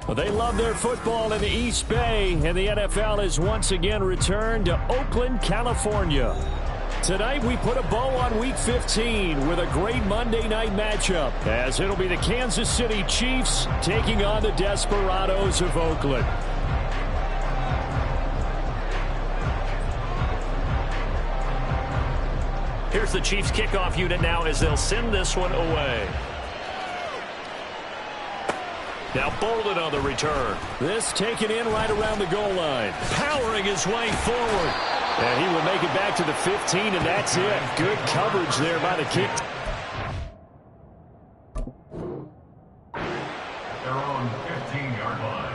Well, they love their football in the East Bay, and the NFL has once again returned to Oakland, California. Tonight, we put a bow on Week 15 with a great Monday night matchup, as it'll be the Kansas City Chiefs taking on the Desperados of Oakland. Here's the Chiefs kickoff unit now as they'll send this one away. Now Bolden on the return. This taken in right around the goal line. Powering his way forward. And he will make it back to the 15, and that's it. Good coverage there by the kick. Their own 15-yard line.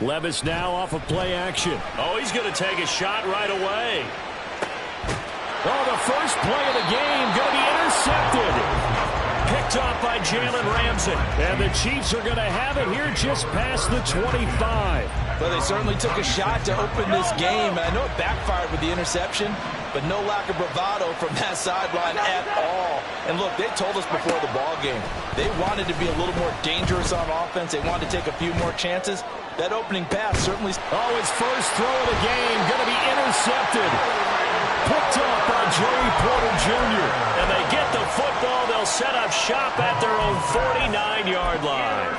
Levis now off of play action. Oh, he's going to take a shot right away. Oh, the first play of the game going to be intercepted. Picked off by Jalen Ramsey. And the Chiefs are going to have it here just past the 25. Well, they certainly took a shot to open this game. I know it backfired with the interception, but no lack of bravado from that sideline at all. And look, they told us before the ball game, they wanted to be a little more dangerous on offense. They wanted to take a few more chances. That opening pass certainly... Oh, his first throw of the game going to be intercepted. Picked up by Joey Porter Jr. And they get the football. They'll set up shop at their own 49-yard line.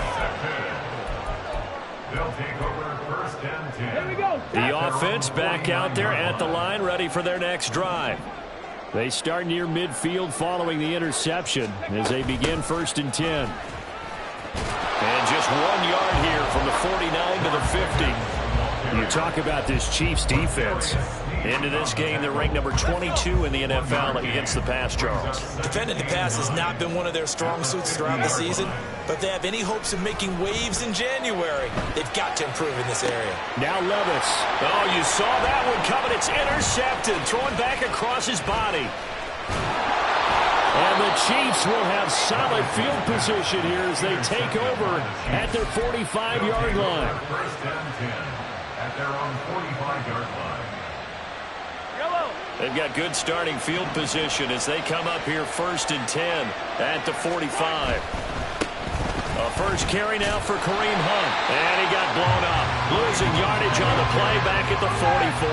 They'll take over first and 10. Here we go. The offense back out there at the line, ready for their next drive. They start near midfield following the interception as they begin first and 10. And just 1 yard here from the 49 to the 50. You talk about this Chiefs defense. Into this game, they're ranked number 22 in the NFL against the pass, Charles. Defending the pass has not been one of their strong suits throughout the season, but they have any hopes of making waves in January. They've got to improve in this area. Now Levis. Oh, you saw that one coming. It's intercepted. Throwing back across his body. And the Chiefs will have solid field position here as they take over at their 45-yard line. First and 10 at their own 45-yard line. They've got good starting field position as they come up here first and 10 at the 45. A first carry now for Kareem Hunt. And he got blown up. Losing yardage on the play back at the 44.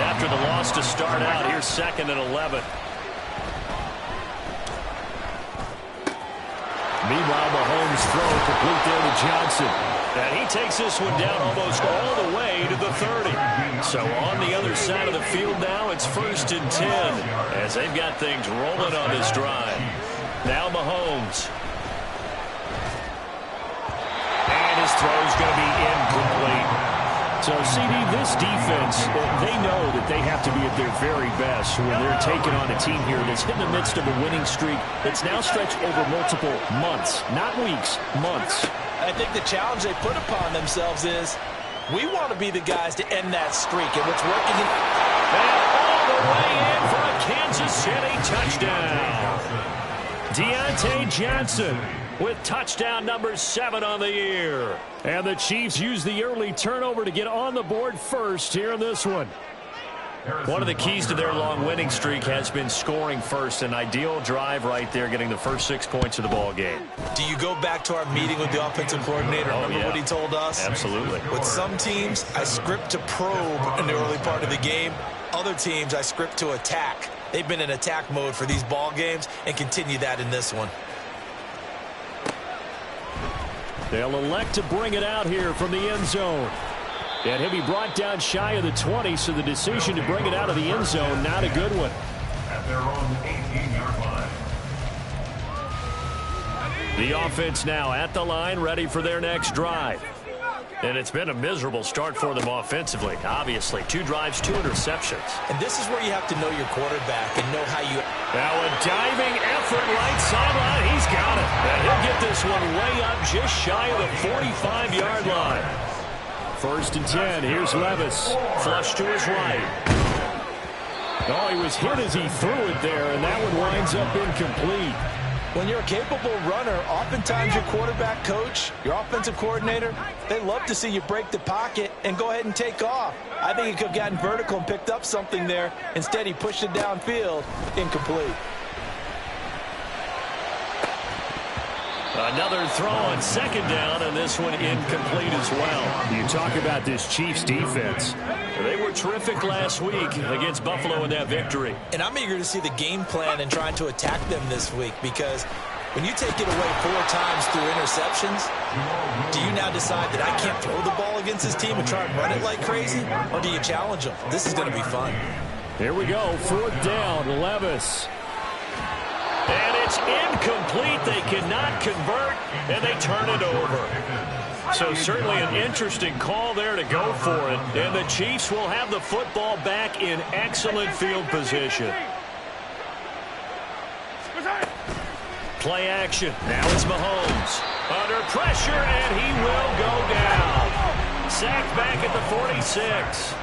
After the loss to start out, here's second and 11. Meanwhile, Mahomes throw complete there to Johnson. And he takes this one down almost all the way to the 30. So on the other side of the field now, it's first and 10 as they've got things rolling on this drive. Now Mahomes. And his throw's going to be incomplete. So, CD, this defense, they know that they have to be at their very best when they're taking on a team here that's in the midst of a winning streak that's now stretched over multiple months, not weeks, months. I think the challenge they put upon themselves is we want to be the guys to end that streak, and what's working in... And all the way in for a Kansas City touchdown. Deontay Johnson with touchdown number 7 on the year. And the Chiefs use the early turnover to get on the board first here in this one. One of the keys to their long winning streak has been scoring first. An ideal drive right there, getting the first 6 points of the ball game. Do you go back to our meeting with the offensive coordinator? Remember what he told us? Absolutely. With some teams, I script to probe in the early part of the game. Other teams, I script to attack. They've been in attack mode for these ball games and continue that in this one. They'll elect to bring it out here from the end zone. And he'll be brought down shy of the 20, so the decision to bring it out of the end zone, not a good one. At their own 18-yard line. The offense now at the line, ready for their next drive. And it's been a miserable start for them offensively. Obviously, 2 drives, 2 interceptions. And this is where you have to know your quarterback and know how you... Now a diving effort right sideline. He's got it. And he'll get this one way up just shy of the 45-yard line. First and 10. Here's Levis. Flush to his right. Oh, he was hit as he threw it there, and that one winds up incomplete. When you're a capable runner, oftentimes your quarterback coach, your offensive coordinator, they love to see you break the pocket and go ahead and take off. I think he could have gotten vertical and picked up something there. Instead, he pushed it downfield. Incomplete. Another throw on second down, and this one incomplete as well. You talk about this Chiefs defense. They were terrific last week against Buffalo in that victory. And I'm eager to see the game plan and trying to attack them this week, because when you take it away 4 times through interceptions, do you now decide that I can't throw the ball against this team and try and run it like crazy? Or do you challenge them? This is going to be fun. Here we go. 4th down. Levis. And it's incomplete. They cannot convert, and they turn it over. So certainly an interesting call there to go for it. And the Chiefs will have the football back in excellent field position. Play action. Now it's Mahomes. Under pressure, and he will go down. Sacked back at the 46.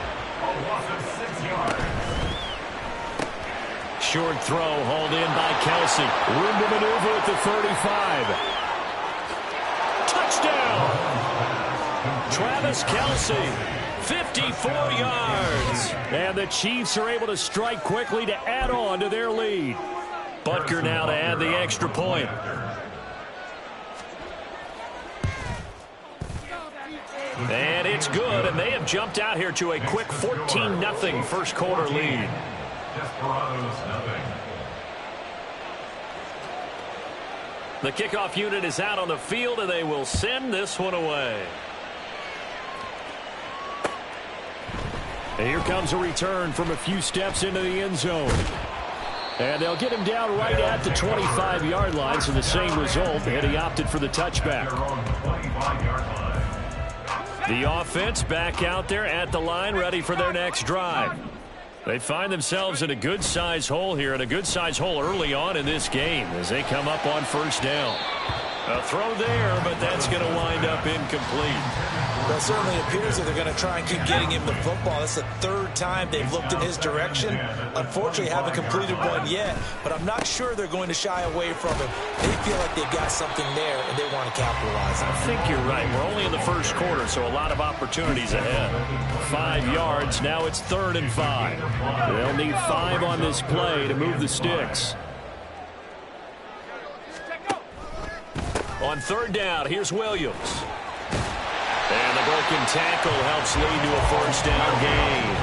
Short throw hauled in by Kelsey. Room to maneuver at the 35. Touchdown! Travis Kelsey, 54 yards. And the Chiefs are able to strike quickly to add on to their lead. Butker now to add the extra point. And it's good, and they have jumped out here to a quick 14-0 first quarter lead. The kickoff unit is out on the field, and they will send this one away. And here comes a return from a few steps into the end zone. And they'll get him down right at the 25-yard line, so the same result, and he opted for the touchback. The offense back out there at the line, ready for their next drive. They find themselves in a good-sized hole here, and a good-sized hole early on in this game as they come up on first down. A throw there, but that's going to wind up incomplete. Well, it certainly appears that they're going to try and keep getting him the football. That's the 3rd time they've looked in his direction. Unfortunately, haven't completed one yet, but I'm not sure they're going to shy away from him. They feel like they've got something there, and they want to capitalize on it. I think you're right. We're only in the first quarter, so a lot of opportunities ahead. 5 yards. Now it's 3rd and 5. They'll need 5 on this play to move the sticks. On 3rd down, here's Williams. And the broken tackle helps lead to a first down gain.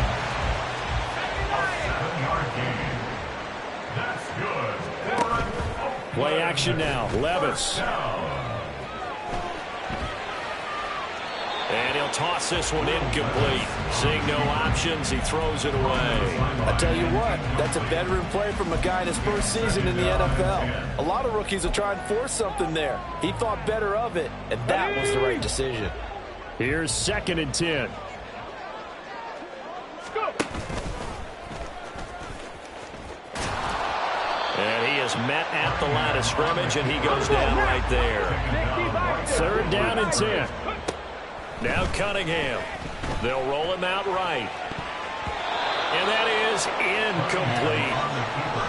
Play action now. Levis. And he'll toss this one incomplete. Seeing no options, he throws it away. I tell you what, that's a veteran play from a guy in his first season in the NFL. A lot of rookies will try and force something there. He thought better of it, and that was the right decision. Here's 2nd and 10. And he is met at the line of scrimmage, and he goes down right there. 3rd down and 10. Now Cunningham. They'll roll him out right. And that is incomplete.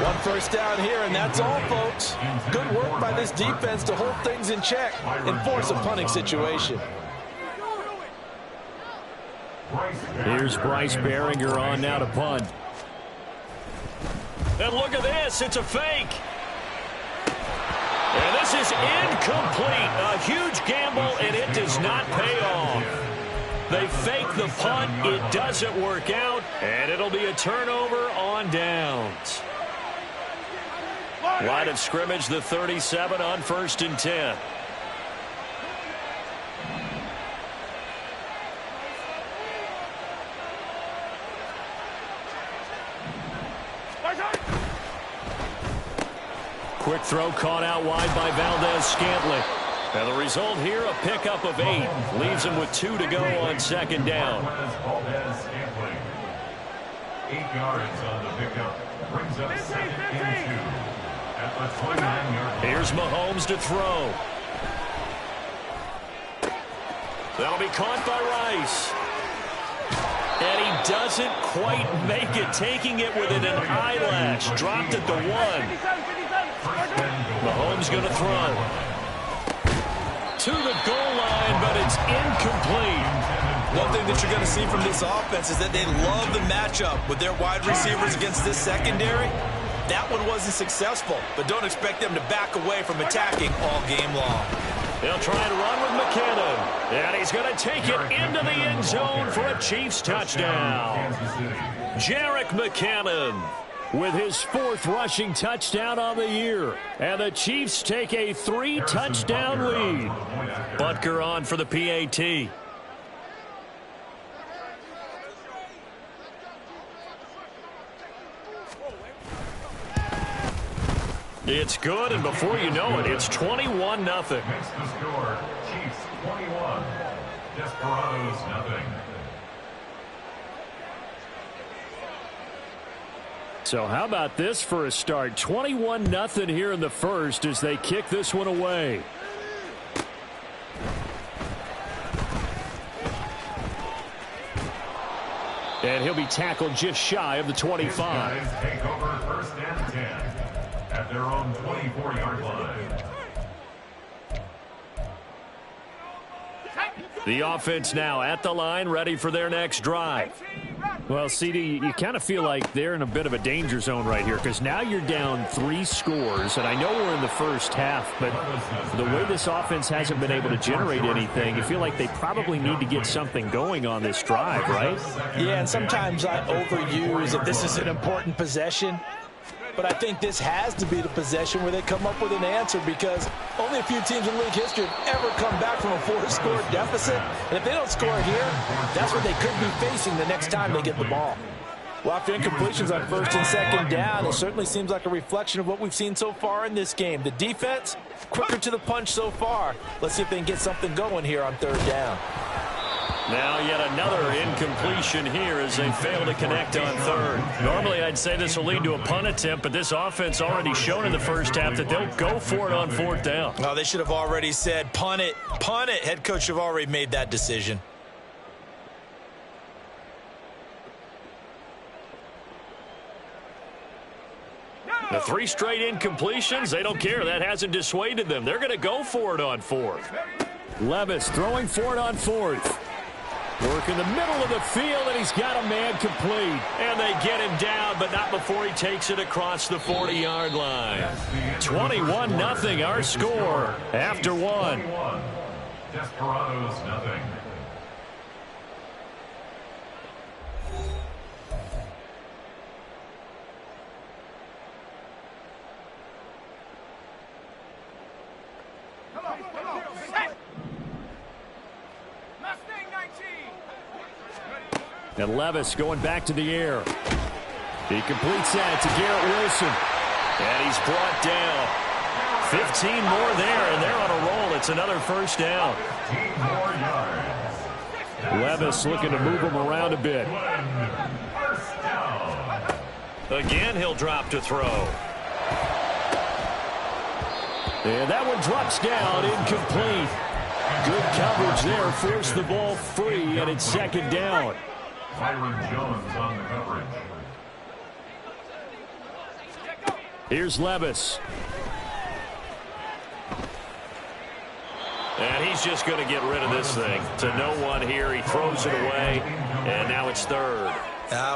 1 first down here, and that's all, folks. Good work by this defense to hold things in check and force a punting situation. Here's Bryce Behringer on now to punt. And look at this. It's a fake. And this is incomplete. A huge gamble, and it does not pay off. They fake the punt. It doesn't work out, and it'll be a turnover on downs. Line of scrimmage, the 37 on 1st and 10. Quick throw caught out wide by Valdez-Scantling. And the result here, a pickup of 8. Leaves him with 2 to go on 2nd down. 8 yards on the pickup. Brings up 2nd and 2. At the 29-yard line. Here's Mahomes to throw. That'll be caught by Rice. And he doesn't quite make it, taking it within an eyelash. Dropped at the 1. Mahomes going to throw. To the goal line, but it's incomplete. One thing that you're going to see from this offense is that they love the matchup with their wide receivers against this secondary. That one wasn't successful, but don't expect them to back away from attacking all game long. They'll try to run with McKinnon. And he's going to take it into the end zone for a Chiefs touchdown. Jerick McKinnon with his 4th rushing touchdown on the year. And the Chiefs take a 3-touchdown lead. Butker on for the PAT. It's good, and before you know it, it's 21-0. Makes the score Chiefs 21, Desperados 0. So how about this for a start? 21-0 here in the first as they kick this one away. And he'll be tackled just shy of the 25. These guys take over 1st and 10 at their own 24-yard line. The offense now at the line, ready for their next drive. Well, CD, you kind of feel like they're in a bit of a danger zone right here because now you're down 3 scores, and I know we're in the first half, but the way this offense hasn't been able to generate anything, you feel like they probably need to get something going on this drive, right? Yeah, and sometimes I overuse if this is an important possession. But I think this has to be the possession where they come up with an answer because only a few teams in league history have ever come back from a 4-score deficit. And if they don't score here, that's what they could be facing the next time they get the ball. Well, after incompletions on 1st and 2nd down, it certainly seems like a reflection of what we've seen so far in this game. The defense, quicker to the punch so far. Let's see if they can get something going here on 3rd down. Now yet another incompletion here as they fail to connect on 3rd. Normally I'd say this will lead to a punt attempt, but this offense already shown in the first half that they'll go for it on 4th down. Oh, they should have already said, punt it, punt it. Head coach have already made that decision. The 3 straight incompletions, they don't care. That hasn't dissuaded them. They're going to go for it on 4th. Levis throwing for it on 4th. Work in the middle of the field, and he's got a man complete. And they get him down, but not before he takes it across the 40-yard line. 21-0 our score after 1. Desperados 0. And Levis going back to the air. He completes that to Garrett Wilson. And he's brought down. 15 more there, and they're on a roll. It's another 1st down. 15 more yards. Levis looking to move him around a bit. 1st down. Again, he'll drop to throw. And that one drops down, incomplete. Good coverage there, forced the ball free, and it's 2nd down. Byron Jones on the coverage. Here's Levis. And he's just going to get rid of this thing. To no one here. He throws it away, and now it's 3rd.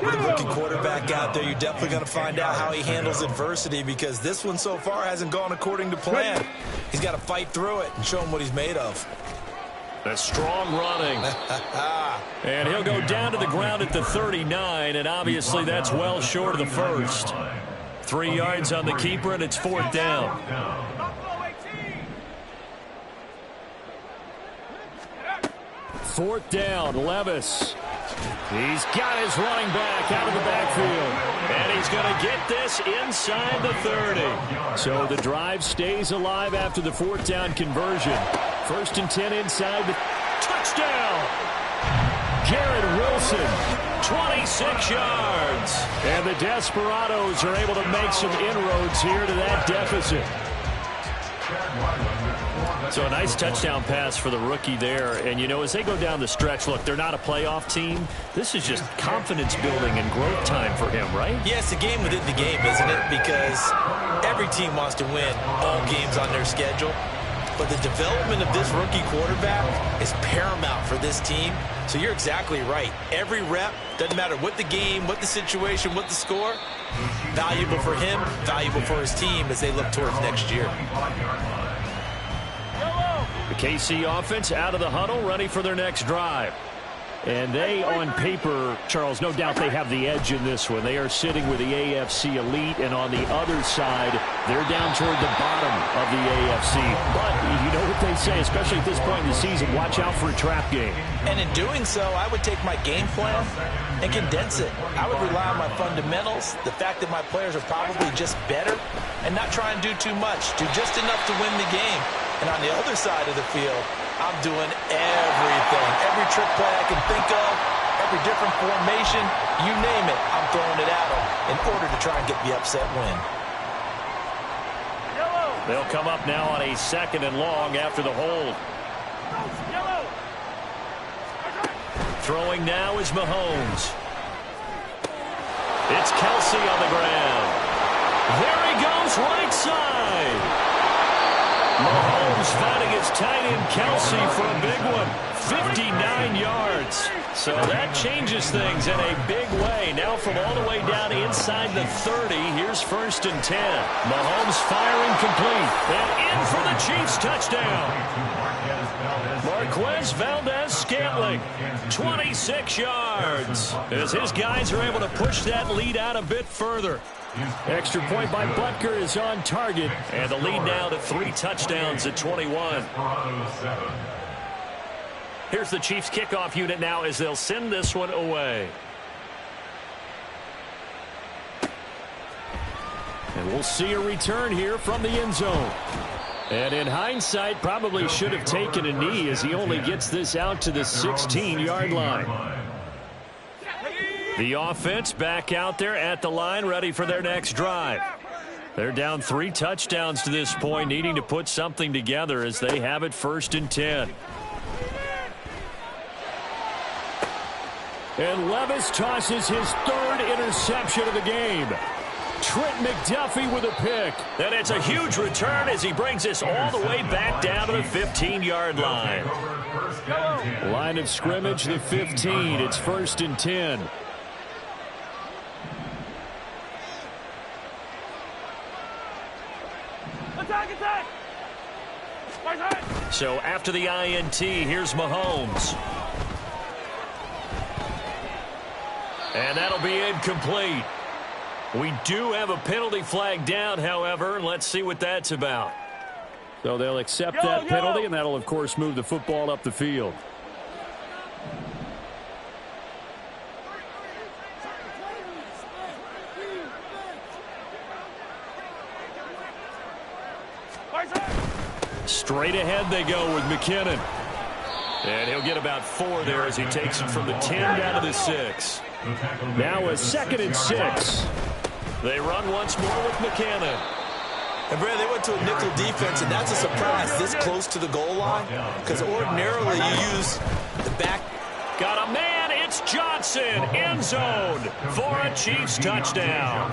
With a rookie quarterback out there, you're definitely going to find out how he handles adversity because this one so far hasn't gone according to plan. He's got to fight through it and show him what he's made of. A strong running. And he'll go down to the ground at the 39, and obviously that's well short of the 1st. 3 yards on the keeper, and it's 4th down. 4th down, Levis. He's got his running back out of the backfield. And he's going to get this inside the 30. So the drive stays alive after the 4th down conversion. 1st and 10 inside the touchdown. Garrett Wilson, 26 yards. And the Desperados are able to make some inroads here to that deficit. Chad Wyland with 4 So a nice touchdown pass for the rookie there. And, you know, as they go down the stretch, look, they're not a playoff team. This is just confidence building and growth time for him, right? Yeah, it's a game within the game, isn't it? Because every team wants to win all games on their schedule. But the development of this rookie quarterback is paramount for this team. So you're exactly right. Every rep, doesn't matter what the game, what the situation, what the score, valuable for him, valuable for his team as they look towards next year. The KC offense out of the huddle, ready for their next drive. And they, on paper, Charles, no doubt they have the edge in this one. They are sitting with the AFC elite, and on the other side, they're down toward the bottom of the AFC. But you know what they say, especially at this point in the season, watch out for a trap game. And in doing so, I would take my game plan and condense it. I would rely on my fundamentals, the fact that my players are probably just better, and not try and do too much, do just enough to win the game. And on the other side of the field, I'm doing everything. Every trick play I can think of, every different formation, you name it, I'm throwing it at them in order to try and get the upset win. They'll come up now on a 2nd and long after the hold. Throwing now is Mahomes. It's Kelsey on the ground. There he goes, right side. Mahomes finding his tight end Kelsey for a big one. 59 yards. So that changes things in a big way. Now from all the way down inside the 30, here's 1st and 10. Mahomes firing complete. And in for the Chiefs touchdown. Marquez Valdez-Scantling, 26 yards. As his guys are able to push that lead out a bit further. Extra point by Butker is on target. And the lead now to 3 touchdowns at 21. Here's the Chiefs kickoff unit now as they'll send this one away. And we'll see a return here from the end zone. And in hindsight, probably should have taken a knee as he only gets this out to the 16-yard line. The offense back out there at the line, ready for their next drive. They're down 3 touchdowns to this point, needing to put something together as they have it 1st and 10. And Levis tosses his 3rd interception of the game. Trent McDuffie with a pick. And it's a huge return as he brings us all the way back down to the 15-yard line. Line of scrimmage, the 15. It's 1st and 10. So after the INT, here's Mahomes. And that'll be incomplete. We do have a penalty flag down, however. Let's see what that's about. So they'll accept that penalty, and that'll, of course, move the football up the field. Straight ahead they go with McKinnon. And he'll get about 4 there as he takes it from the 10 down to the 6. Now a 2nd and 6. They run once more with McKinnon. And, Brad, they went to a nickel defense, and that's a surprise this close to the goal line because ordinarily you use the back. Got a man. It's Johnson. End zone for a Chiefs touchdown.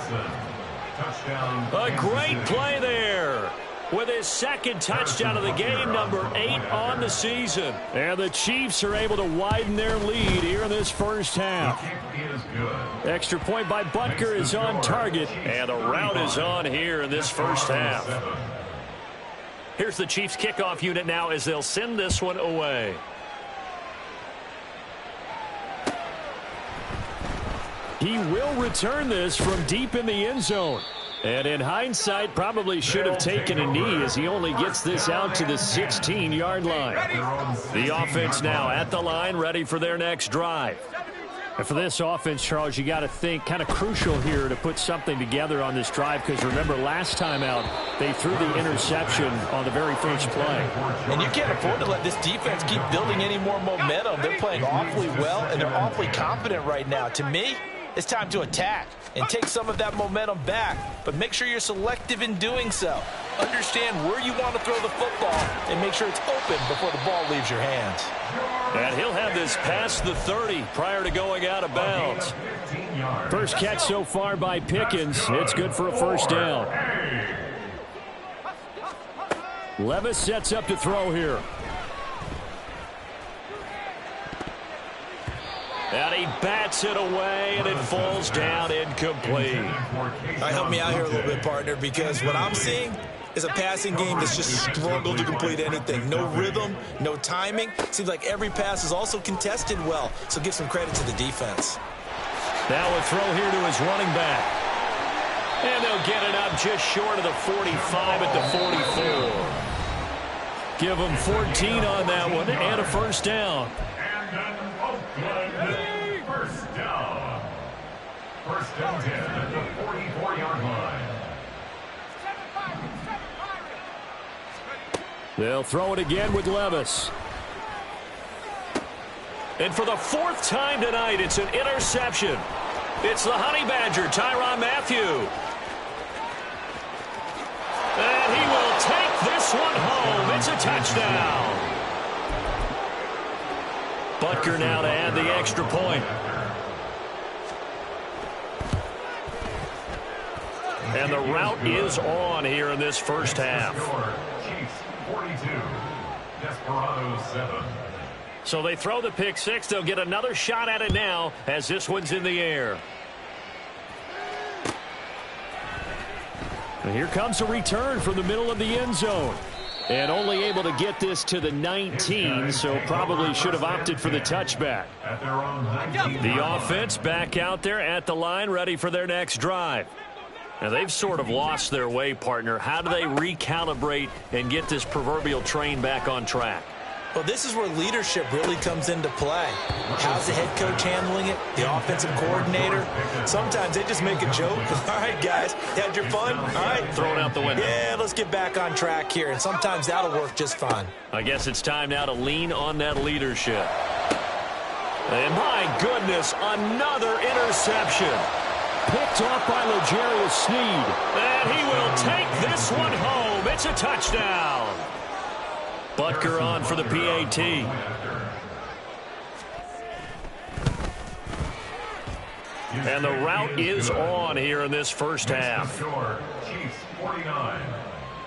A great play there. With his 2nd touchdown of the game, number 8 on the season. And the Chiefs are able to widen their lead here in this 1st half. Extra point by Butker is on target. And the route is on here in this 1st half. Here's the Chiefs kickoff unit now as they'll send this one away. He will return this from deep in the end zone. And in hindsight, probably should have taken a knee as he only gets this out to the 16-yard line. The offense now at the line, ready for their next drive. And for this offense, Charles, you got to think kind of crucial here to put something together on this drive because remember last time out they threw the interception on the very first play. And you can't afford to let this defense keep building any more momentum. They're playing awfully well and they're awfully confident right now. To me, it's time to attack and take some of that momentum back, but make sure you're selective in doing so. Understand where you want to throw the football and make sure it's open before the ball leaves your hands. And he'll have this past the 30 prior to going out of bounds. First catch so far by Pickens. It's good for a first down. Levis sets up to throw here. And he bats it away, and it falls down incomplete. Help me out here a little bit, partner, because what I'm seeing is a passing game that's just struggled to complete anything. No rhythm, no timing. Seems like every pass is also contested well, so give some credit to the defense. Now a throw here to his running back. And they'll get it up just short of the 45 at the 44. Give him 14 on that one and a first down. First down. First and 10 at the 44-yard line. They'll throw it again with Levis. And for the fourth time tonight, it's an interception. It's the Honey Badger, Tyrann Mathieu. And he will take this one home. It's a touchdown. Butker now to add the extra point. And the route is on here in this first half. Chiefs 42, Desperados 7. So they throw the pick six. They'll get another shot at it now as this one's in the air. And here comes a return from the middle of the end zone. And only able to get this to the 19, so probably should have opted for the touchback. At their own 19. The offense back out there at the line, ready for their next drive. Now, they've sort of lost their way, partner. How do they recalibrate and get this proverbial train back on track? Well, this is where leadership really comes into play. How's the head coach handling it? The offensive coordinator? Sometimes they just make a joke. All right, guys, had your fun? All right. Throw it out the window. Yeah, let's get back on track here. And sometimes that'll work just fine. I guess it's time now to lean on that leadership. And my goodness, another interception. Picked off by L'Jarius Sneed. And he will take this one home. It's a touchdown. Butker on for the PAT. And the route is on here in this first half. Chiefs 49,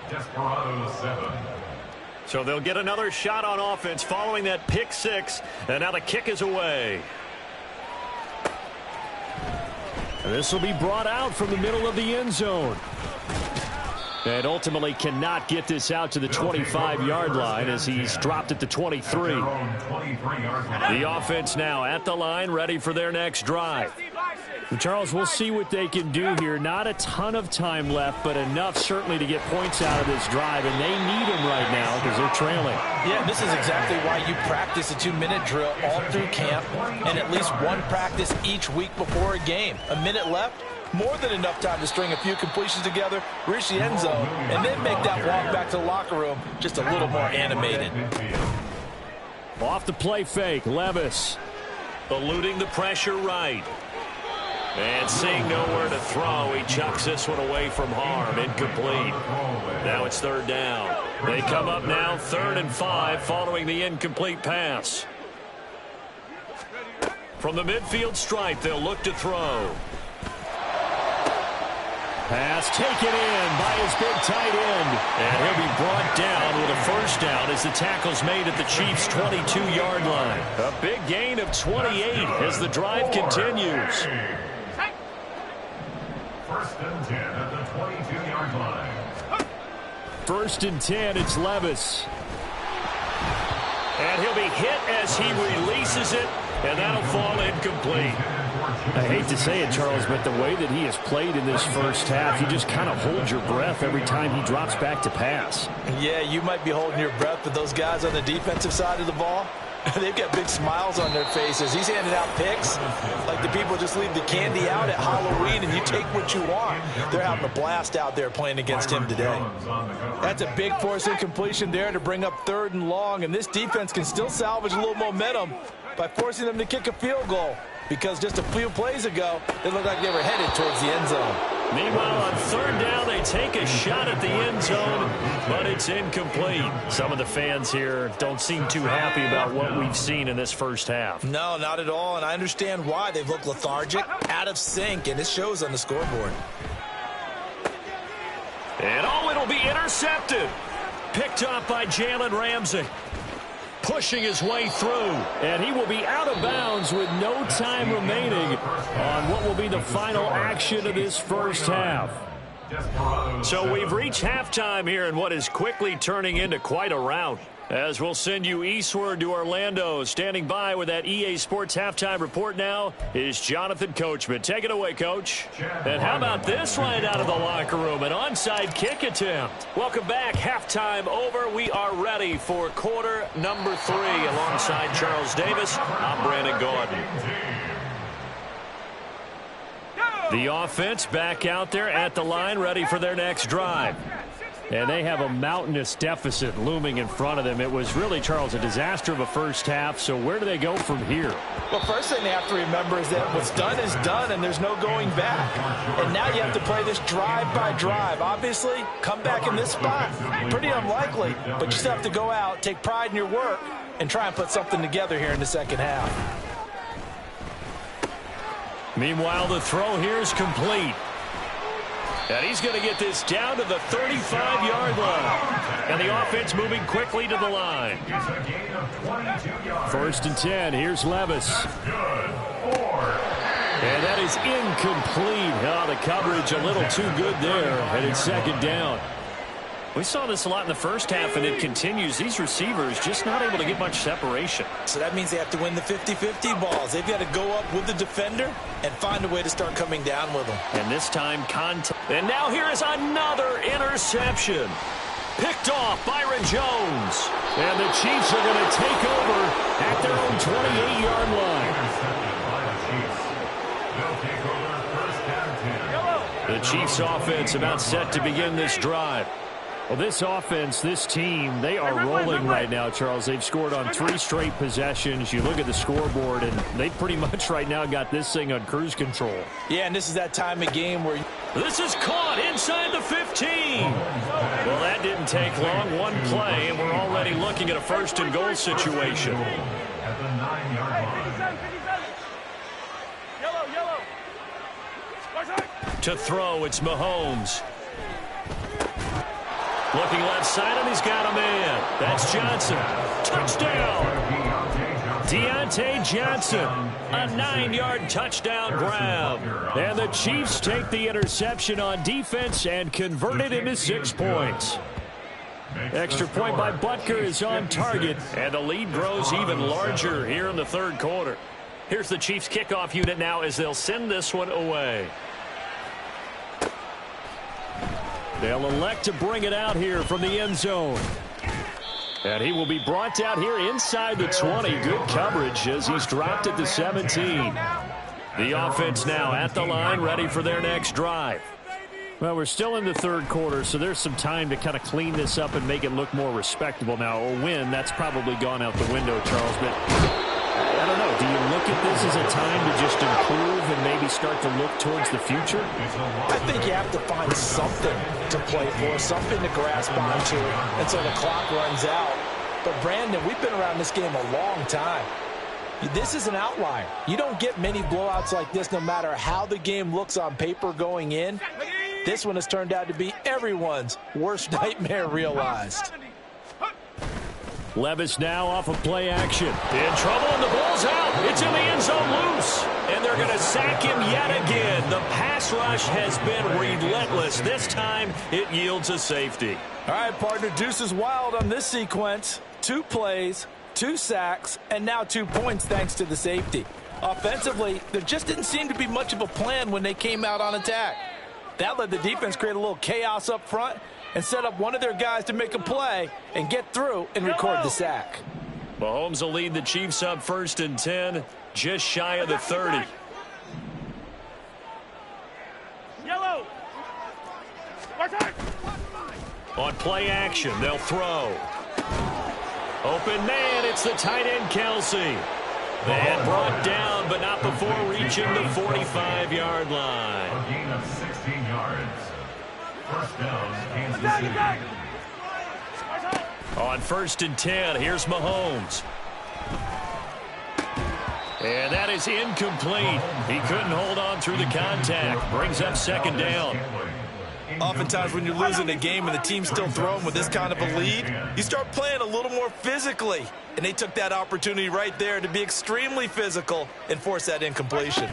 Desperados 7. So they'll get another shot on offense following that pick six. And now the kick is away. And this will be brought out from the middle of the end zone. And ultimately cannot get this out to the 25-yard line as he's dropped at the 23. The offense now at the line, ready for their next drive. And Charles, we'll see what they can do here. Not a ton of time left, but enough certainly to get points out of this drive. And they need them right now because they're trailing. Yeah, this is exactly why you practice a 2-minute drill all through camp and at least one practice each week before a game. A minute left. More than enough time to string a few completions together, reach the end zone, and then make that walk back to the locker room just a little more animated. Off the play fake, Levis. Eluding the pressure right. And seeing nowhere to throw, he chucks this one away from harm. Incomplete. Now it's third down. They come up now 3rd and 5 following the incomplete pass. From the midfield stripe, they'll look to throw. Pass taken in by his big tight end. And he'll be brought down with a first down as the tackle's made at the Chiefs' 22-yard line. A big gain of 28 as the drive continues. First and 10 at the 22-yard line. 1st and 10, it's Levis. And he'll be hit as he releases it, and that'll fall incomplete. I hate to say it, Charles, but the way that he has played in this first half, you just kind of hold your breath every time he drops back to pass. Yeah, you might be holding your breath, but those guys on the defensive side of the ball, they've got big smiles on their faces. He's handing out picks like the people just leave the candy out at Halloween and you take what you want. They're having a blast out there playing against him today. That's a big force incompletion there to bring up 3rd and long, and this defense can still salvage a little momentum by forcing them to kick a field goal, because just a few plays ago, it looked like they were headed towards the end zone. Meanwhile, on third down, they take a shot at the end zone, but it's incomplete. Some of the fans here don't seem too happy about what we've seen in this first half. No, not at all, and I understand why. They've looked lethargic, out of sync, and it shows on the scoreboard. And it'll be intercepted. Picked up by Jalen Ramsey. Pushing his way through. And he will be out of bounds with no time remaining on what will be the final action of this first half. So we've reached halftime here in what is quickly turning into quite a rout. As we'll send you eastward to Orlando. Standing by with that EA Sports halftime report now is Jonathan Coachman. Take it away, Coach. And how about this right out of the locker room? An onside kick attempt. Welcome back. Halftime over. We are ready for quarter number 3. Alongside Charles Davis, I'm Brandon Gordon. The offense back out there at the line, ready for their next drive. And they have a mountainous deficit looming in front of them. It was really, Charles, a disaster of a first half. So where do they go from here? Well, first thing they have to remember is that what's done is done, and there's no going back. And now you have to play this drive by drive. Obviously, come back in this spot. Pretty unlikely, but you still have to go out, take pride in your work, and try and put something together here in the second half. Meanwhile, the throw here is complete. And he's going to get this down to the 35-yard line. And the offense moving quickly to the line. First and 10. Here's Levis. And that is incomplete. Oh, the coverage a little too good there. And it's second down. We saw this a lot in the first half, and it continues. These receivers just not able to get much separation. So that means they have to win the 50-50 balls. They've got to go up with the defender and find a way to start coming down with them. And this time, contact. And now here is another interception. Picked off Byron Jones. And the Chiefs are going to take over at their own 28-yard line. The Chiefs offense about set to begin this drive. Well, this offense, this team, they are rolling right now, Charles. They've scored on 3 straight possessions. You look at the scoreboard, and they pretty much right now got this thing on cruise control. Yeah, and this is that time of game where... This is caught inside the 15. Well, that didn't take long. One play, and we're already looking at a first and goal situation. At the 9-yard line. To throw, it's Mahomes. Looking left side, and he's got a man. That's Johnson. Touchdown. Deontay Johnson. A 9-yard touchdown grab. And the Chiefs take the interception on defense and convert it into 6 points. Extra point by Butker is on target. And the lead grows even larger here in the third quarter. Here's the Chiefs kickoff unit now as they'll send this one away. They'll elect to bring it out here from the end zone. And he will be brought out here inside the 20. Good coverage as he's dropped at the 17. The offense now at the line, ready for their next drive. Well, we're still in the third quarter, so there's some time to kind of clean this up and make it look more respectable. Now, a win, that's probably gone out the window, Charles, but I don't know. Do you look at this as a time to just improve and maybe start to look towards the future? I think you have to find something to play for, something to grasp onto until the clock runs out. But, Brandon, we've been around this game a long time. This is an outlier. You don't get many blowouts like this no matter how the game looks on paper going in. This one has turned out to be everyone's worst nightmare realized. Levis now off of play action. In trouble, and the ball's out. It's in the end zone loose. And they're going to sack him yet again. The pass rush has been relentless. This time, it yields a safety. All right, partner, deuce is wild on this sequence. 2 plays, 2 sacks, and now 2 points thanks to the safety. Offensively, there just didn't seem to be much of a plan when they came out on attack. That let the defense create a little chaos up front and set up one of their guys to make a play and get through and record the sack. Mahomes will lead the Chiefs up first and 10, just shy of the 30. Yellow. On play action, they'll throw. Open man, it's the tight end, Kelsey. And brought down, but not before reaching the 45-yard line. A gain of 16 yards. First down, Kansas City. On 1st and 10, here's Mahomes. And that is incomplete. He couldn't hold on through the contact. Brings up 2nd down. Oftentimes when you're losing a game and the team's still throwing with this kind of a lead, you start playing a little more physically. And they took that opportunity right there to be extremely physical and force that incompletion.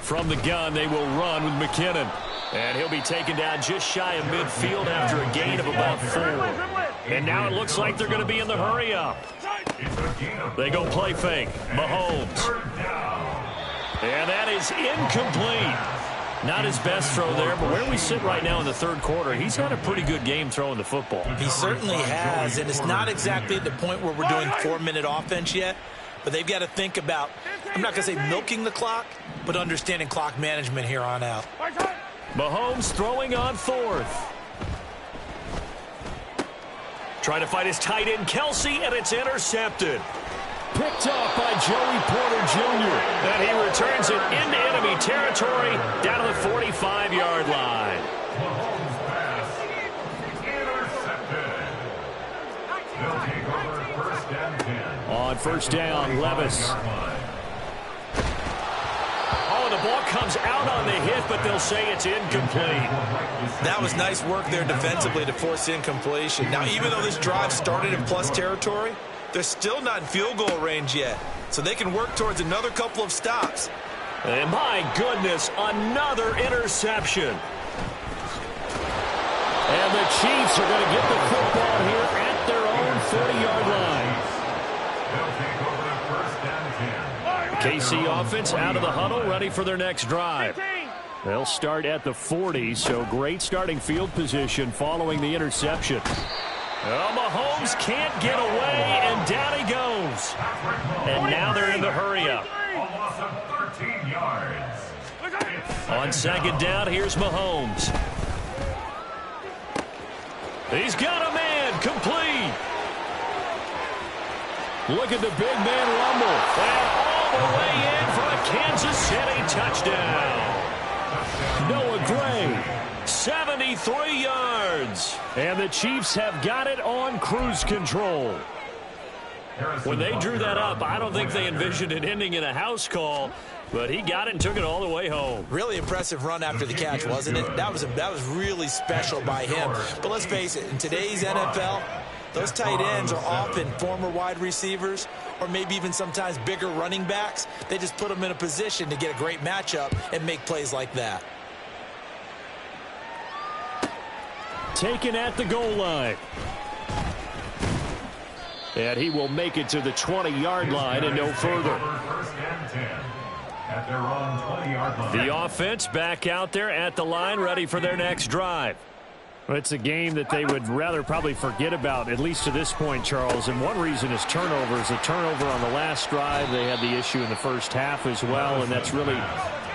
From the gun, they will run with McKinnon. And he'll be taken down just shy of midfield after a gain of about 4. And now it looks like they're going to be in the hurry up. They go play fake. Mahomes. And that is incomplete. Not his best throw there, but where we sit right now in the 3rd quarter, he's had a pretty good game throwing the football. He certainly has, and it's not exactly at the point where we're doing 4-minute offense yet, but they've got to think about, I'm not going to say milking the clock, but understanding clock management here on out. Mahomes throwing on 4th. Trying to find his tight end, Kelsey, and it's intercepted. Picked off by Joey Porter Jr. And he returns it into enemy territory down to the 45-yard line. Mahomes pass intercepted. They'll take over 1st and 10. On 1st down, Levis. Oh, the ball comes out on the hit, but they'll say it's incomplete. That was nice work there defensively to force incompletion. Now, even though this drive started in plus territory, they're still not in field goal range yet, so they can work towards another couple of stops. And my goodness, another interception. And the Chiefs are going to get the football here at their own 40-yard line. They'll take over 1st and 10. KC offense out of the huddle, ready for their next drive. They'll start at the 40, so great starting field position following the interception. Oh, Mahomes can't get away, and down he goes. And now they're in the hurry-up. A loss of 13 yards. On 2nd down, here's Mahomes. He's got a man, complete. Look at the big man rumble. And all the way in for a Kansas City touchdown. Noah Gray, 73 yards. And the Chiefs have got it on cruise control. When they drew that up, I don't think they envisioned it ending in a house call, but he got it and took it all the way home. Really impressive run after the catch, wasn't it? That was really special by him. But let's face it, in today's NFL, those tight ends are often former wide receivers or maybe even sometimes bigger running backs. They just put them in a position to get a great matchup and make plays like that. Taken at the goal line. And he will make it to the 20-yard line and no further. 1st and 10 at their own 20-yard line. The offense back out there at the line, ready for their next drive. Well, it's a game that they would rather probably forget about, at least to this point, Charles. And one reason is turnovers. A turnover on the last drive. They had the issue in the first half as well, and that's really,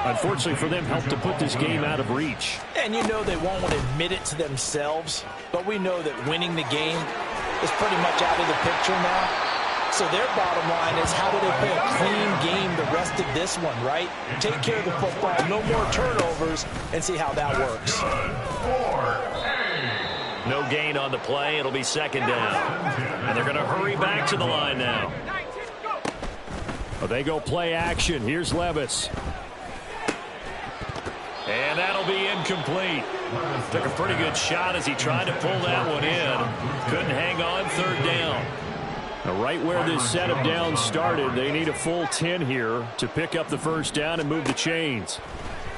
unfortunately for them, helped to put this game out of reach. And you know they won't want to admit it to themselves, but we know that winning the game is pretty much out of the picture now. So their bottom line is, how do they play a clean game the rest of this one, right? Take care of the football, no more turnovers, and see how that works. No gain on the play. It'll be 2nd down. And they're going to hurry back to the line now. Well, they go play action. Here's Levis. And that'll be incomplete. Took a pretty good shot as he tried to pull that one in. Couldn't hang on, 3rd down. Now, right where this set of downs started, they need a full 10 here to pick up the 1st down and move the chains.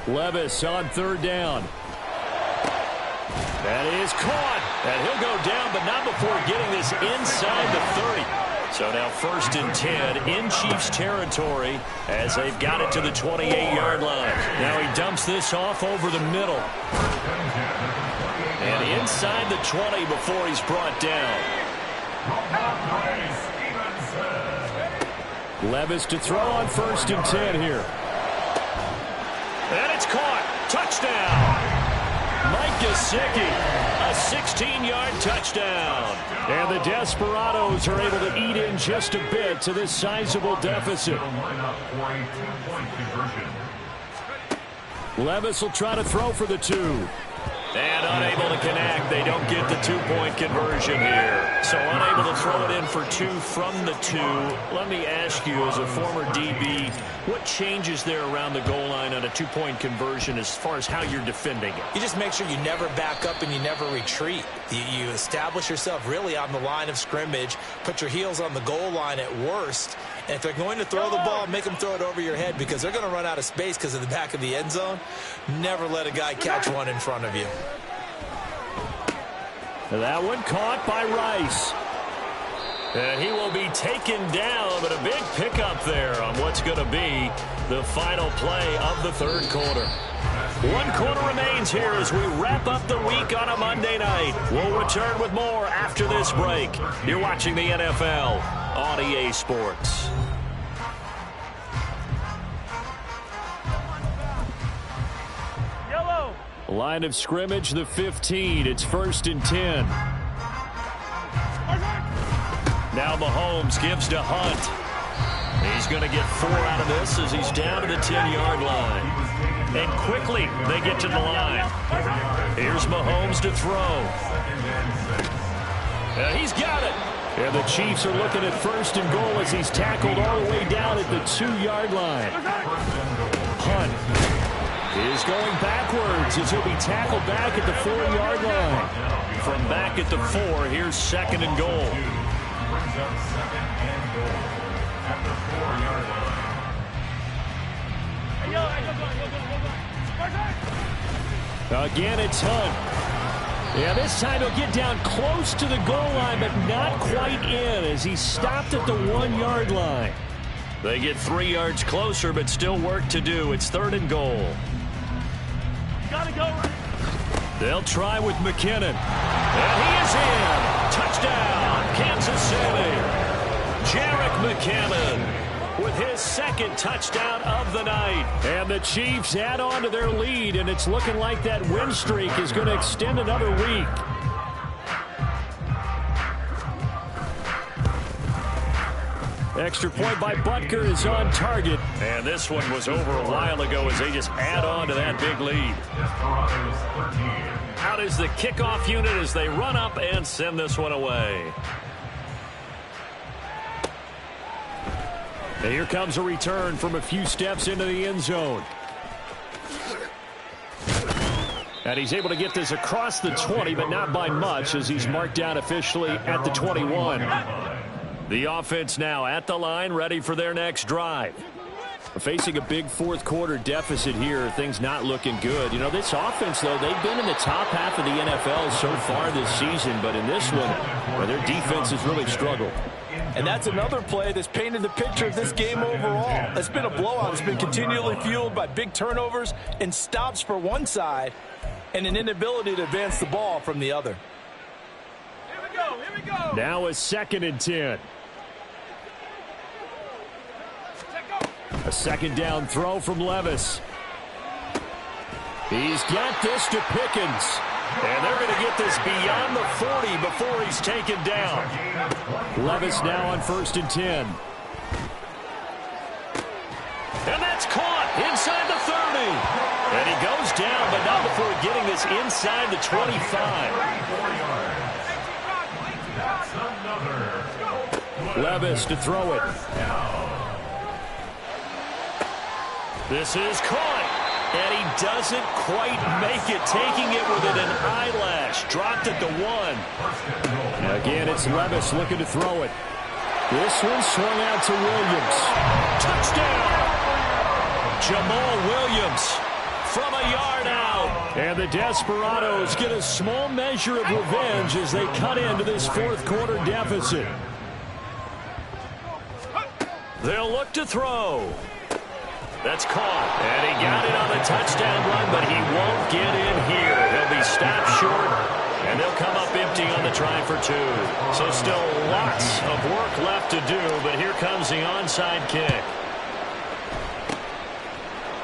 Levis on 3rd down. That is caught. And he'll go down, but not before getting this inside the 30. So now 1st and 10 in Chiefs territory as they've got it to the 28-yard line. Now he dumps this off over the middle. And inside the 20 before he's brought down. Levis to throw on 1st and 10 here. And it's caught. Touchdown. Mike Gesicki, a 16-yard touchdown. And the Desperados are able to eat in just a bit to this sizable deficit. Levis will try to throw for the 2. And unable to connect. They don't get the 2-point conversion here. So unable to throw it in for 2 from the 2. Let me ask you, as a former DB, what changes there around the goal line on a 2-point conversion as far as how you're defending it? You just make sure you never back up and you never retreat. You establish yourself really on the line of scrimmage, put your heels on the goal line at worst, and if they're going to throw the ball, make them throw it over your head because they're going to run out of space because of the back of the end zone. Never let a guy catch one in front of you. That one caught by Rice. And he will be taken down, but a big pickup there on what's going to be the final play of the third quarter. 1 quarter remains here as we wrap up the week on a Monday night. We'll return with more after this break. You're watching the NFL on EA Sports. Yellow. Line of scrimmage, the 15. It's 1st and 10. Now Mahomes gives to Hunt. He's going to get 4 out of this as he's down to the 10-yard line. And quickly they get to the line. Here's Mahomes to throw. He's got it. And the Chiefs are looking at 1st and goal as he's tackled all the way down at the 2-yard line. Hunt is going backwards as he'll be tackled back at the 4-yard line. From back at the 4, here's 2nd and goal. Again, it's Hunt. Yeah, this time he'll get down close to the goal line, but not quite in as he stopped at the 1-yard line. They get 3 yards closer, but still work to do. It's 3rd and goal. Gotta go. They'll try with McKinnon. And he is in. Touchdown, Kansas City. Jerick McKinnon with his 2nd touchdown of the night. And the Chiefs add on to their lead, and it's looking like that win streak is going to extend another week. Extra point by Butker is on target. And this one was over a while ago as they just add on to that big lead. Out is the kickoff unit as they run up and send this one away. And here comes a return from a few steps into the end zone. And he's able to get this across the 20, but not by much as he's marked down officially at the 21. The offense now at the line, ready for their next drive. Facing a big 4th quarter deficit here, things not looking good. You know, this offense, though, they've been in the top half of the NFL so far this season, but in this one, their defense has really struggled. And that's another play that's painted the picture of this game overall. It's been a blowout. It's been continually fueled by big turnovers and stops for one side and an inability to advance the ball from the other. Here we go. Here we go. Now a 2nd and 10. A 2nd down throw from Levis. He's got this to Pickens. And they're going to get this beyond the 40 before he's taken down. Levis now on 1st and 10. And that's caught inside the 30. And he goes down, but not before getting this inside the 25. Levis to throw it. This is caught. And he doesn't quite make it, taking it within an eyelash. Dropped at the 1. Again, it's Levis looking to throw it. This one swung out to Williams. Touchdown! Jamal Williams from a yard out. And the Desperados get a small measure of revenge as they cut into this 4th quarter deficit. They'll look to throw. That's caught. And he got it on the touchdown run, but he won't get in here. He'll be stopped short, and they'll come up empty on the try for 2. So still lots of work left to do, but here comes the onside kick.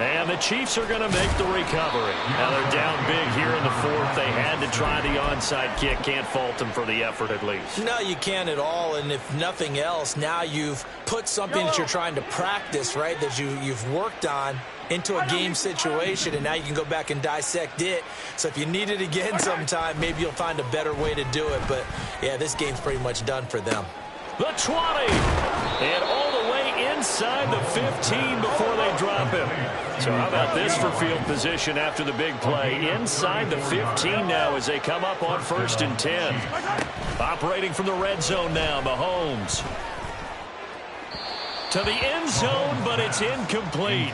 And the Chiefs are going to make the recovery. Now they're down big here in the fourth. They had to try the onside kick. Can't fault them for the effort at least. No, you can't at all. And if nothing else, now you've put something that you're trying to practice, right, that you've worked on into a game situation, and now you can go back and dissect it. So if you need it again sometime, maybe you'll find a better way to do it. But, yeah, this game's pretty much done for them. The 20. And all the way inside the 15 before they drop him. So how about this for field position after the big play? Inside the 15 now as they come up on 1st and 10. Operating from the red zone now, Mahomes. To the end zone, but it's incomplete.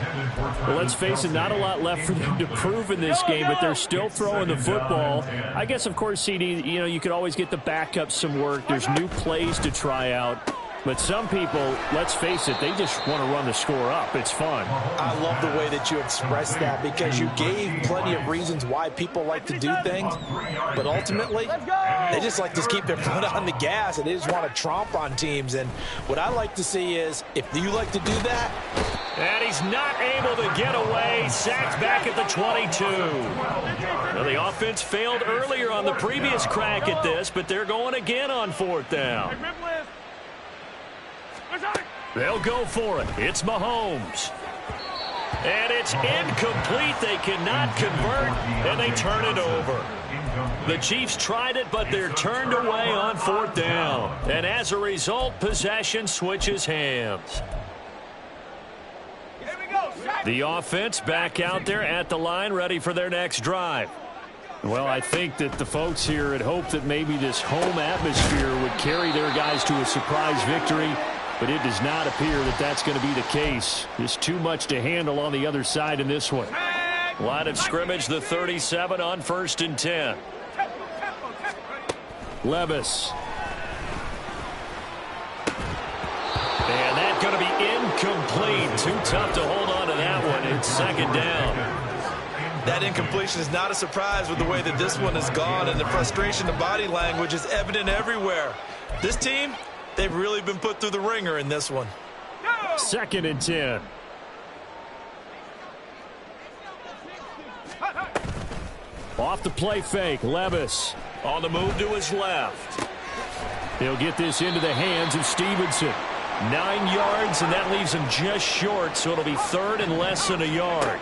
Well, let's face it, not a lot left for them to prove in this game, but they're still throwing the football. I guess, of course, CD, you could always get the backup some work. There's new plays to try out. But some people, let's face it, they just want to run the score up. It's fun. I love the way that you expressed that because you gave plenty of reasons why people like to do things. But ultimately, they just like to keep their foot on the gas, and they just want to tromp on teams. And what I like to see is, if you like to do that. And he's not able to get away. Sacked back at the 22. Well, the offense failed earlier on the previous crack at this, but they're going again on 4th down. They'll go for it. It's Mahomes. And it's incomplete. They cannot convert, and they turn it over. The Chiefs tried it, but they're turned away on 4th down. And as a result, possession switches hands. The offense back out there at the line, ready for their next drive. Well, I think that the folks here had hoped that maybe this home atmosphere would carry their guys to a surprise victory. But it does not appear that that's going to be the case. There's too much to handle on the other side in this one. Line of scrimmage, the 37 on 1st and 10. Levis. And that's going to be incomplete. Too tough to hold on to that one. It's 2nd down. That incompletion is not a surprise with the way that this one has gone, and the frustration, the body language is evident everywhere. This team, they've really been put through the ringer in this one. 2nd and 10. Off the play fake, Levis. On the move to his left. He'll get this into the hands of Stevenson. 9 yards, and that leaves him just short, so it'll be 3rd and less than a yard.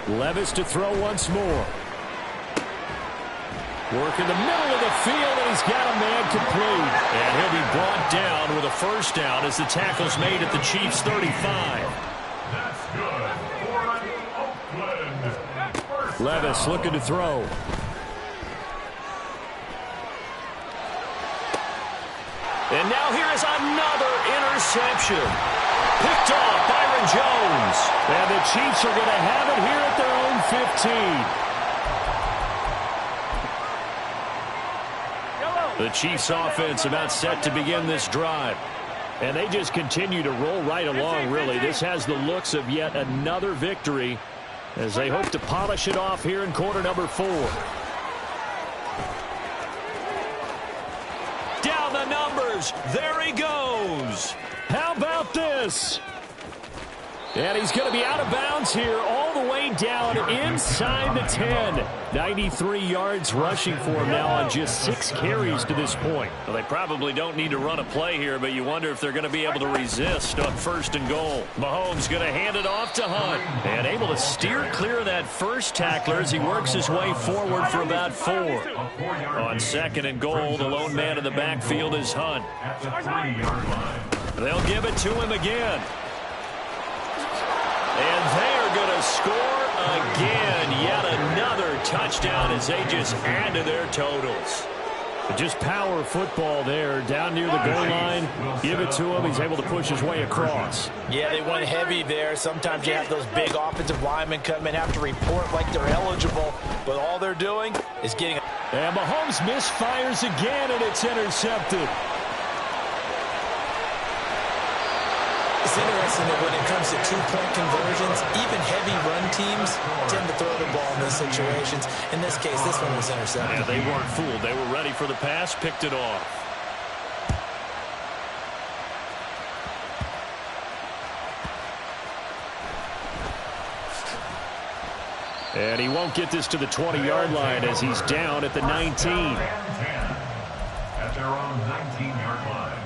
Levis to throw once more. Work in the middle of the field, and he's got a man complete. And he'll be brought down with a 1st down as the tackle's made at the Chiefs' 35. That's good for Oakland. Levis looking to throw. And now here is another interception. Picked off Byron Jones. And the Chiefs are going to have it here at their own 15. The Chiefs offense about set to begin this drive. And they just continue to roll right along, really. This has the looks of yet another victory as they hope to polish it off here in quarter number 4. Down the numbers. There he goes. How about this? And he's going to be out of bounds here all the way down inside the 10. 93 yards rushing for him now on just 6 carries to this point. Well, they probably don't need to run a play here, but you wonder if they're going to be able to resist on 1st and goal. Mahomes going to hand it off to Hunt. And able to steer clear of that first tackler as he works his way forward for about 4. On 2nd and goal, the lone man in the backfield is Hunt. They'll give it to him again. And they are going to score again. Yet another touchdown as they just add to their totals. But just power football there. Down near the goal line. Give it to him. He's able to push his way across. Yeah, they went heavy there. Sometimes you have those big offensive linemen come in, have to report like they're eligible. But all they're doing is getting... And Mahomes misfires again, and it's intercepted. It's interesting that when it comes to 2-point conversions, even heavy run teams tend to throw the ball in those situations. In this case, this one was intercepted. Yeah, they weren't fooled. They were ready for the pass, picked it off. And he won't get this to the 20-yard line as he's down at the 19. At their own 19-yard line.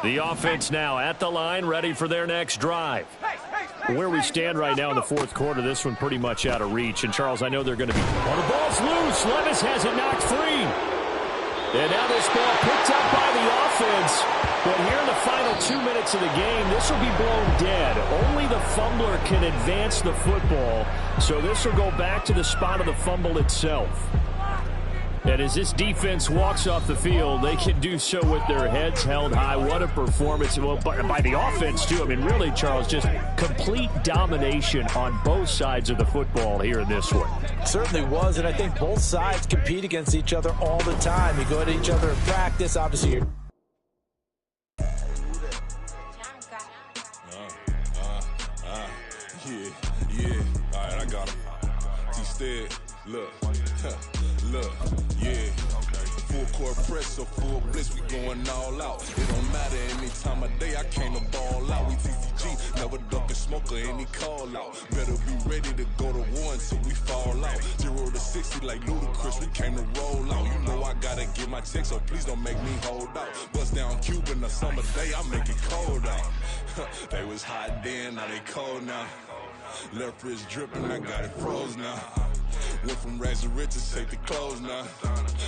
The offense now at the line, ready for their next drive. Where we stand right now in the fourth quarter, this one pretty much out of reach. And, Charles, I know they're going to be... Oh, the ball's loose. Levis has it knocked free. And now this ball picked up by the offense. But here in the final 2 minutes of the game, this will be blown dead. Only the fumbler can advance the football. So this will go back to the spot of the fumble itself. And as this defense walks off the field, they can do so with their heads held high. What a performance. Well, by the offense, too. I mean, really, Charles, just complete domination on both sides of the football here in this one. Certainly was, and I think both sides compete against each other all the time. You go at each other in practice, obviously you're... Yeah, all right, I got him. T-Stead, look, yeah. Full court press, so full blitz, we going all out. It don't matter any time of day, I came to ball out. We TCG, never duck a smoker, any call out. Better be ready to go to war until we fall out. 0 to 60 like Ludacris, we came to roll out. You know I gotta get my check, so please don't make me hold out. Bust down Cuban, a summer day, I make it cold out. They was hot then, now they cold now. Left wrist dripping, I got it froze now. Went from rags to riches, take the clothes now.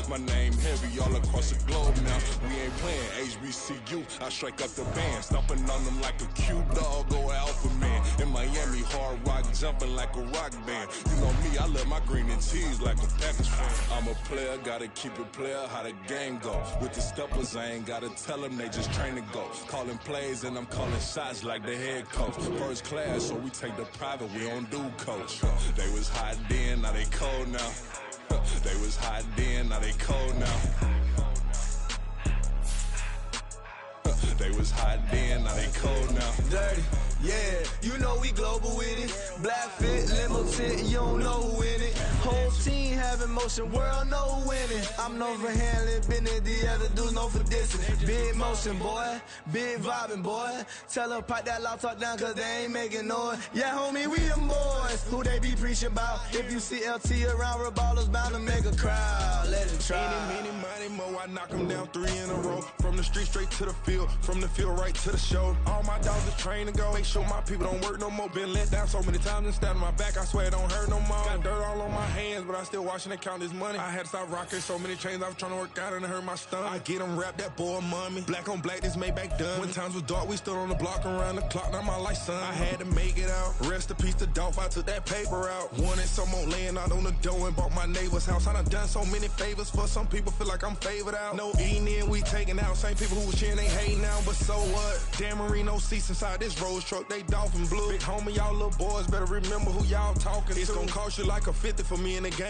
My name heavy all across the globe now. We ain't playing HBCU, I strike up the band. Stomping on them like a cute dog or alpha man. In Miami, hard rock jumping like a rock band. You know me, I love my green and cheese like a Packers fan. I'm a player, gotta keep it player, how the game go. With the steppers, I ain't gotta tell them, they just train to go. Calling plays and I'm calling shots like the head coach. First class, so we take the private, we don't do coach. They was hot then, now they cold now. They was hot then, now they cold now. They was hot then, now they cold now. Dirty, yeah, you know we global with it. Black fit, limo tint, you don't know who in it. Whole team having motion, world know winning. I'm known for handling business, the other dudes known for dissing. Big motion, boy, big vibing, boy. Tell her pipe that loud talk down, cause they ain't making noise. Yeah, homie, we them boys, who they be preaching about. If you see LT around, Reballo's bound to make a crowd. Let it try. Any, money, mo, I knock them down 3 in a row. From the street straight to the field, from the field right to the show. All my dogs are trained to go. Make sure my people don't work no more. Been let down so many times and stabbed my back. I swear it don't hurt no more. Got dirt all on my hands, but I still watching and count this money. I had to stop rocking so many chains. I was trying to work out and it hurt my stomach. I get them wrapped, that boy mommy. Black on black, this Maybach done. When times was dark, we stood on the block around the clock. Now my life, son. I had to make it out. Rest in peace to Dolph. I took that paper out. Wanted some more laying out on the dough and bought my neighbor's house. I done so many favors for some people. Feel like I'm favored out. No eating in, we taking out. Same people who was cheering, they hating now. But so what? Dan Marino seats inside this Rolls truck. They Dolphin blue. Big homie, y'all little boys better remember who y'all talking to. It's gonna cost you like a 50 for me in the game.